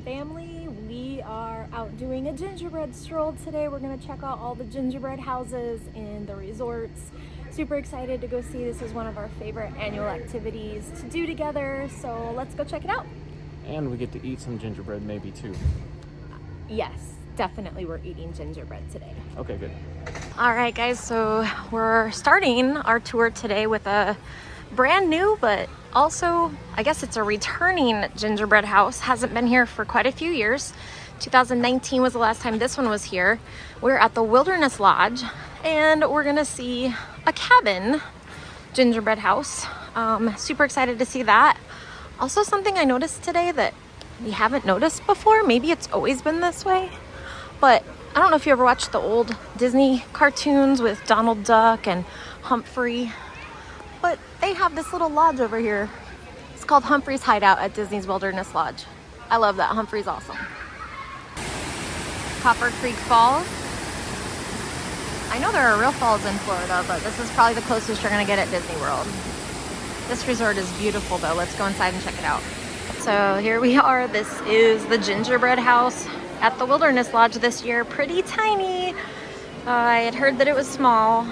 and family. We are out doing a gingerbread stroll today. We're gonna check out all the gingerbread houses in the resorts. Super excited to go see. This is one of our favorite annual activities to do together, so let's go check it out. And we get to eat some gingerbread maybe too. Yes, definitely we're eating gingerbread today. Okay, good. All right, guys, so we're starting our tour today with a brand new, but also, I guess it's a returning gingerbread house. Hasn't been here for quite a few years. 2019 was the last time this one was here. We're at the Wilderness Lodge, and we're gonna see a cabin gingerbread house. Super excited to see that. Also, something I noticed today that we haven't noticed before, maybe it's always been this way, but I don't know if you ever watched the old Disney cartoons with Donald Duck and Humphrey, but they have this little lodge over here. It's called Humphrey's Hideout at Disney's Wilderness Lodge. I love that. Humphrey's awesome. Copper Creek Falls. I know there are real falls in Florida, but this is probably the closest you're gonna get at Disney World. This resort is beautiful though. Let's go inside and check it out. So here we are. This is the gingerbread house at the Wilderness Lodge this year. Pretty tiny. I had heard that it was small.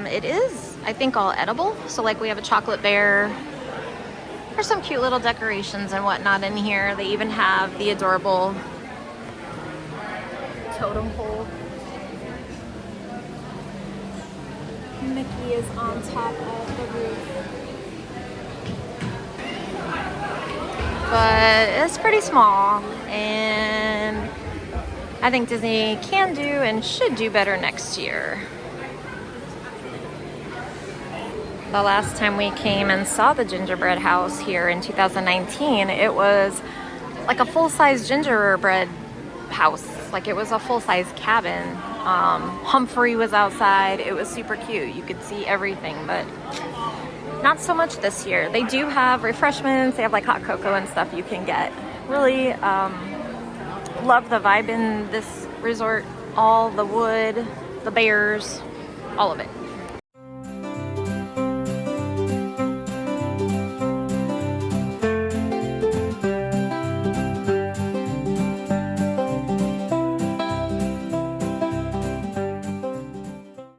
It is, I think, all edible. So like we have a chocolate bear. There's some cute little decorations and whatnot in here. They even have the adorable totem pole. Mickey is on top of the roof. But it's pretty small, and I think Disney can do and should do better next year. The last time we came and saw the gingerbread house here in 2019, it was like a full-size gingerbread house. Like it was a full-size cabin. Humphrey was outside. It was super cute. You could see everything, but not so much this year. They do have refreshments. They have like hot cocoa and stuff you can get. Really love the vibe in this resort. All the wood, the bears, all of it.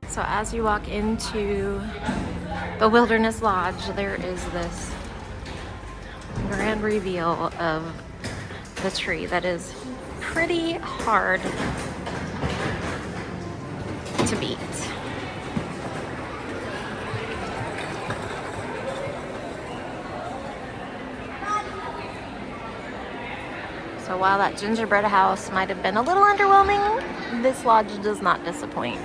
So as you walk into the Wilderness Lodge, there is this grand reveal of the tree that is pretty hard to beat. So while that gingerbread house might have been a little underwhelming, this lodge does not disappoint.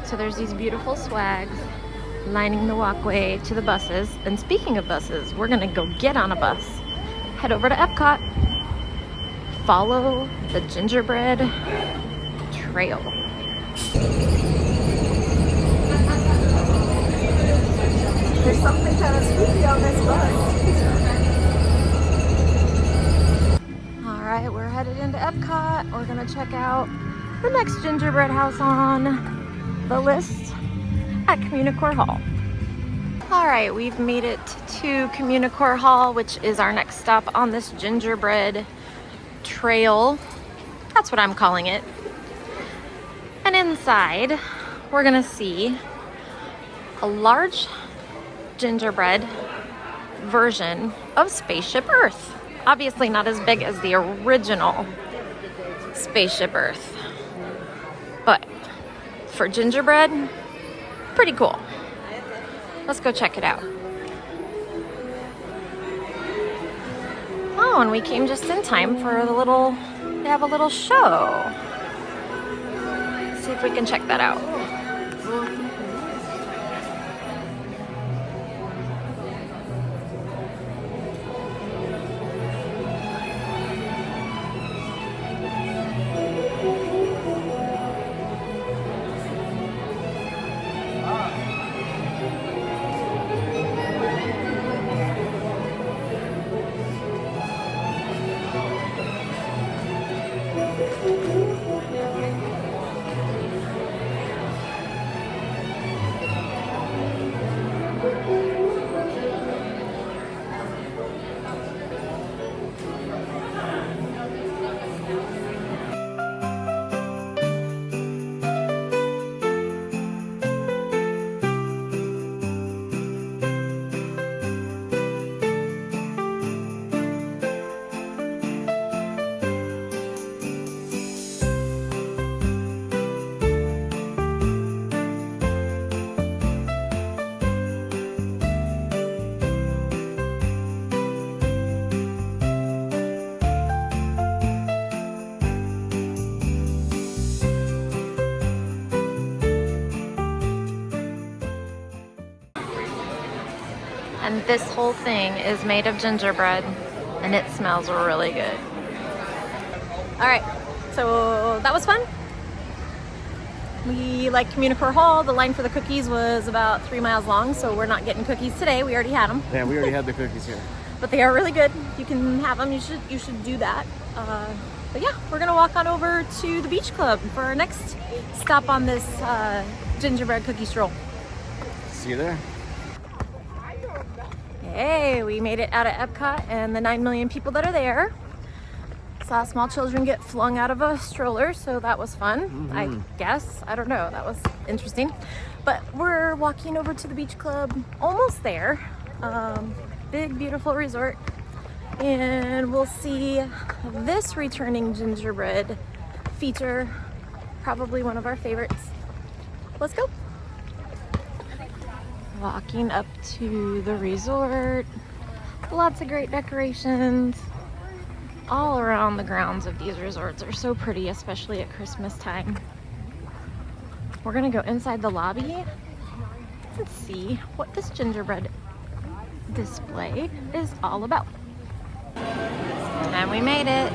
So there's these beautiful swags lining the walkway to the buses. And speaking of buses, we're gonna go get on a bus, head over to Epcot, follow the gingerbread trail. There's something kind of spooky on this bus. All right, we're headed into Epcot. We're gonna check out the next gingerbread house on the list at Communicore Hall. All right, we've made it to Communicore Hall, which is our next stop on this gingerbread trail. That's what I'm calling it. And inside, we're gonna see a large gingerbread version of Spaceship Earth. Obviously not as big as the original Spaceship Earth, but for gingerbread, pretty cool. Let's go check it out. Oh, and we came just in time for they have a little show. Let's see if we can check that out. And this whole thing is made of gingerbread, and it smells really good. All right, so that was fun. We liked Communicore Hall. The line for the cookies was about 3 miles long, so we're not getting cookies today. We already had them. Yeah, we already had the cookies here. But they are really good. You can have them. You should do that. But yeah, we're gonna walk on over to the beach club for our next stop on this gingerbread cookie stroll. See you there. Hey, we made it out of Epcot and the 9 million people that are there. Saw small children get flung out of a stroller, so that was fun. I guess. I don't know. That was interesting. But we're walking over to the beach club, almost there. Big, beautiful resort. And we'll see this returning gingerbread feature, probably one of our favorites. Let's go. Walking up to the resort. Lots of great decorations. All around the grounds of these resorts are so pretty, especially at Christmas time. We're gonna go inside the lobby and see what this gingerbread display is all about. And we made it.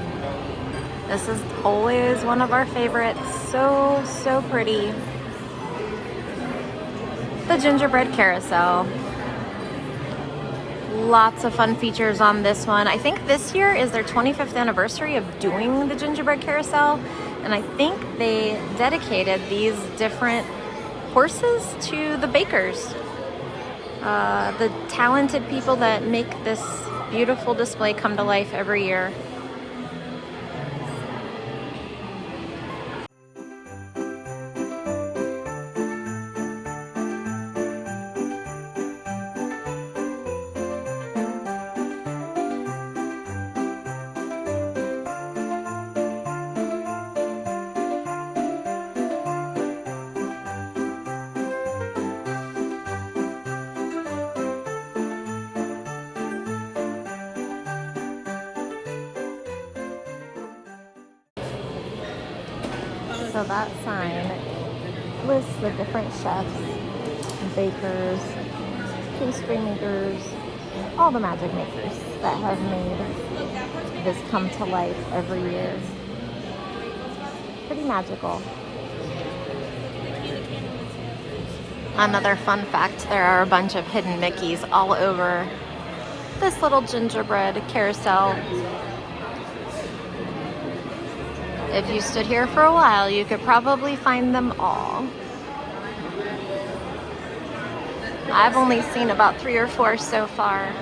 This is always one of our favorites. So, so pretty. The gingerbread carousel. Lots of fun features on this one. I think this year is their 25th anniversary of doing the gingerbread carousel, and I think they dedicated these different horses to the bakers, the talented people that make this beautiful display come to life every year. So that sign lists the different chefs, bakers, pastry makers, all the magic makers that have made this come to life every year. Pretty magical. Another fun fact, there are a bunch of hidden Mickeys all over this little gingerbread carousel. If you stood here for a while, you could probably find them all. I've only seen about 3 or 4 so far.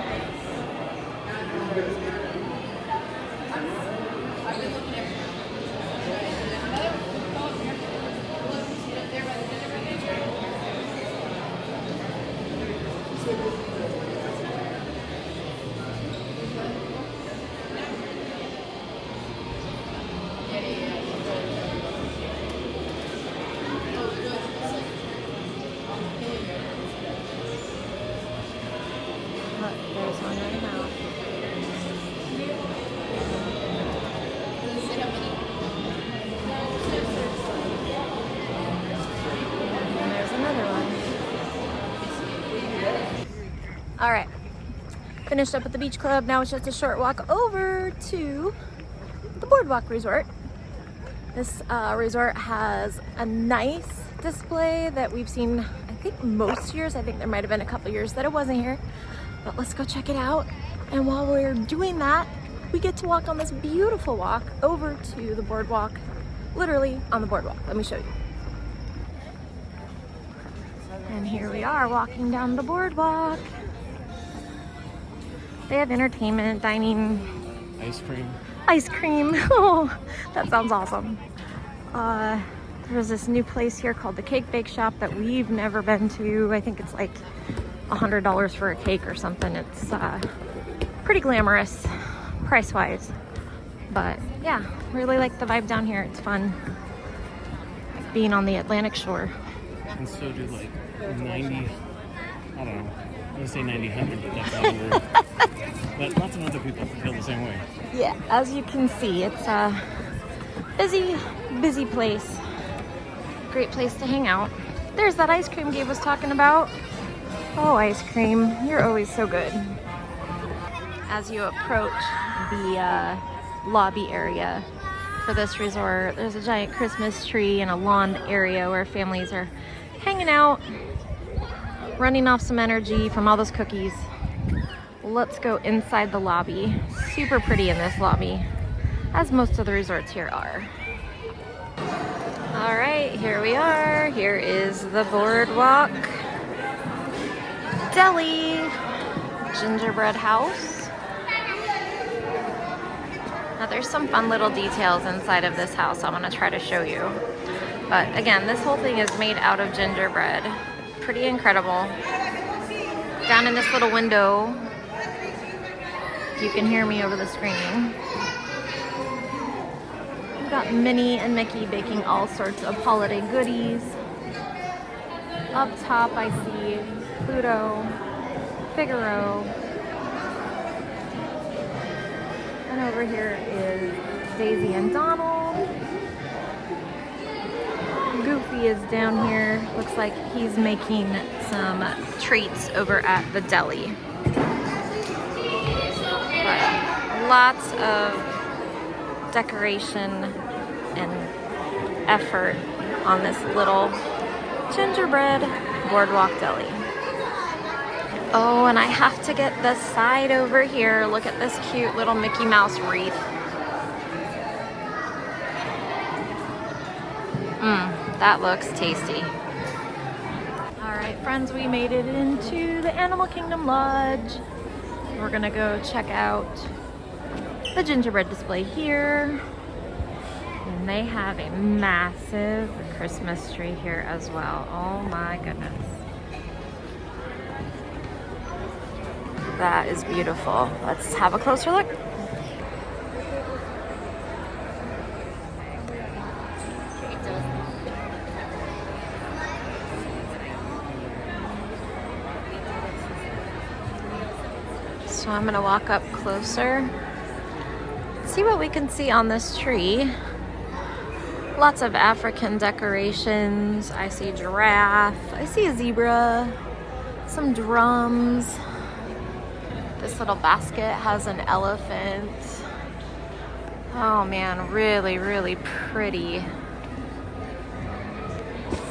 All right, finished up at the beach club. Now it's just a short walk over to the Boardwalk Resort. This resort has a nice display that we've seen, I think, most years. I think there might have been a couple years that it wasn't here, but let's go check it out. And while we're doing that, we get to walk on this beautiful walk over to the boardwalk, literally on the boardwalk. Let me show you. And here we are walking down the boardwalk. They have entertainment, dining, Ice cream. ice cream. Oh, that sounds awesome. There's this new place here called the Cake Bake Shop that we've never been to. I think it's like $100 for a cake or something. It's pretty glamorous price-wise. But yeah, really like the vibe down here. It's fun. Like being on the Atlantic shore. And so do like 90, I don't know, I'm gonna say 90, 100, but that's not a word. But lots of other people feel the same way. Yeah, as you can see, it's a busy place. Great place to hang out. There's that ice cream Gabe was talking about. Oh, ice cream, you're always so good. As you approach the lobby area for this resort, there's a giant Christmas tree and a lawn area where families are hanging out, running off some energy from all those cookies. Let's go inside the lobby. Super pretty in this lobby, as most of the resorts here are. All right, here we are. Here is the Boardwalk Deli Gingerbread House. Now there's some fun little details inside of this house I want to try to show you. But again, this whole thing is made out of gingerbread. Pretty incredible. Down in this little window, you can hear me over the screen. We've got Minnie and Mickey baking all sorts of holiday goodies. Up top I see Pluto, Figaro, and over here is Daisy and Donald. Goofy is down here. Looks like he's making some treats over at the deli. But lots of decoration and effort on this little gingerbread boardwalk deli. Oh, and I have to get the side over here. Look at this cute little Mickey Mouse wreath. That looks tasty. All right, friends, we made it into the Animal Kingdom Lodge. We're gonna go check out the gingerbread display here. And they have a massive Christmas tree here as well. Oh my goodness. That is beautiful. Let's have a closer look. So I'm gonna walk up closer, see what we can see on this tree. Lots of African decorations. I see a giraffe, I see a zebra, some drums. This little basket has an elephant. Oh man, really, really pretty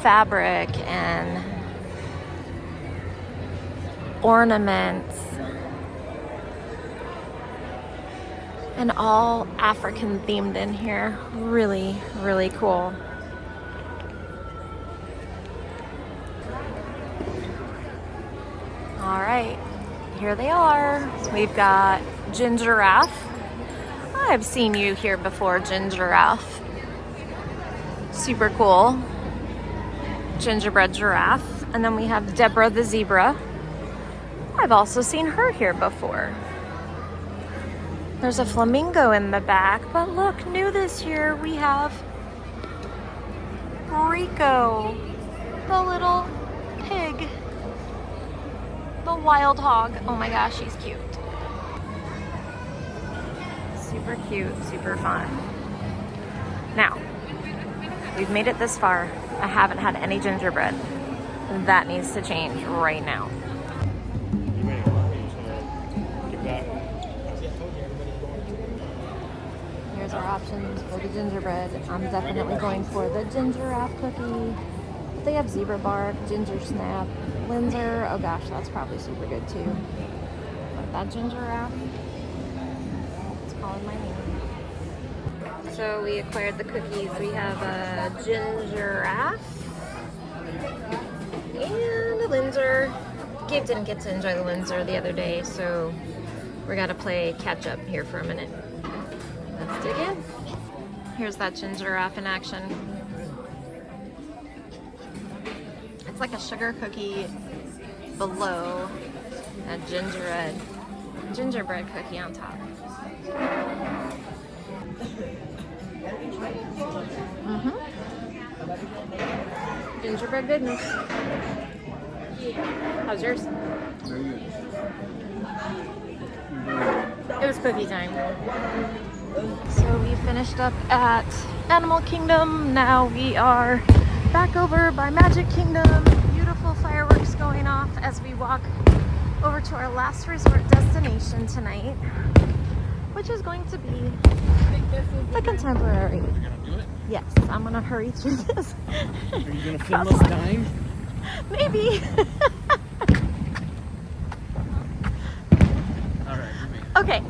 fabric and ornaments. And all African themed in here. Really, really cool. All right, here they are. We've got Gingeraffe. I've seen you here before, Gingeraffe. Super cool. Gingerbread giraffe. And then we have Deborah the zebra. I've also seen her here before. There's a flamingo in the back, but look, new this year we have Rico, the little pig, the wild hog. Oh my gosh, she's cute. Super cute, super fun. Now, we've made it this far. I haven't had any gingerbread. That needs to change right now. You ready? our options for the gingerbread. I'm definitely going for the Gingerbread cookie. They have zebra bark, ginger snap, Linzer. Oh gosh, that's probably super good too. But that Gingerbread, it's calling my name. So we acquired the cookies. We have a Gingerbread and a Linzer. Gabe didn't get to enjoy the Linzer the other day, so we're gonna play catch up here for a minute. Let's dig in. Here's that Gingerbread in action. It's like a sugar cookie below a gingerbread cookie on top. Gingerbread goodness. How's yours? Very good. It was cookie time. So we finished up at Animal Kingdom. Now we are back over by Magic Kingdom. Beautiful fireworks going off as we walk over to our last resort destination tonight, which is going to be the Contemporary. You're gonna do it? Yes, I'm gonna hurry through this. Are you gonna film us dying? Maybe. Alright, you may. Okay,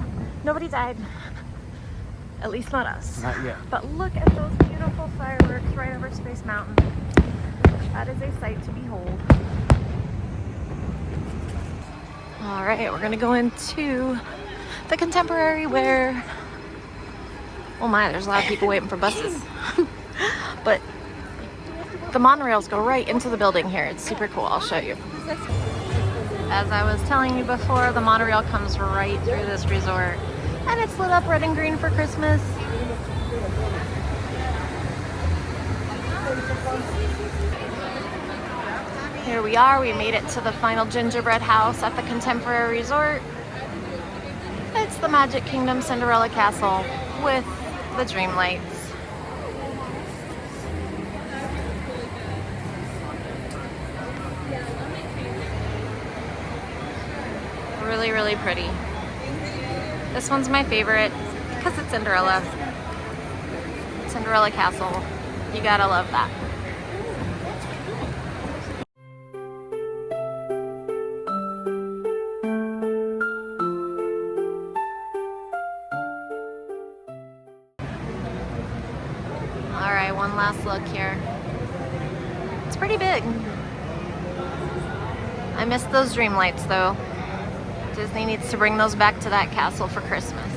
nobody died. At least not us. Not yet. But look at those beautiful fireworks right over Space Mountain. That is a sight to behold. All right, we're gonna go into the Contemporary where, oh my, there's a lot of people waiting for buses. But the monorails go right into the building here. It's super cool. I'll show you. As I was telling you before, the monorail comes right through this resort. And it's lit up red and green for Christmas. Here we are. We made it to the final Gingerbread House at the Contemporary Resort. It's the Magic Kingdom Cinderella Castle with the Dream Lights. Really, really pretty. This one's my favorite because it's Cinderella. Cinderella Castle. You gotta love that. Alright, one last look here. It's pretty big. I missed those dream lights though. Disney needs to bring those back to that castle for Christmas.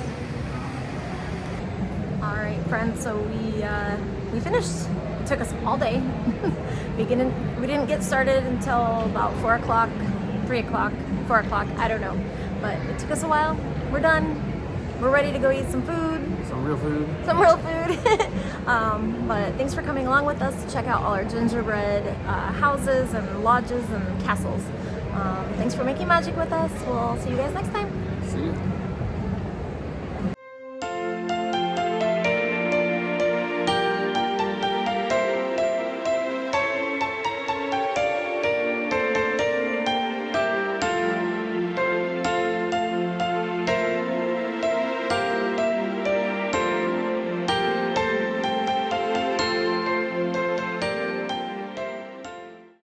All right, friends, so we finished. It took us all day. We didn't get started until about 4 o'clock, 3 o'clock, 4 o'clock, I don't know. But it took us a while. We're done. We're ready to go eat some food. Some real food. Some real food. But thanks for coming along with us to check out all our gingerbread houses and lodges and castles. Thanks for making magic with us. We'll see you guys next time. See you.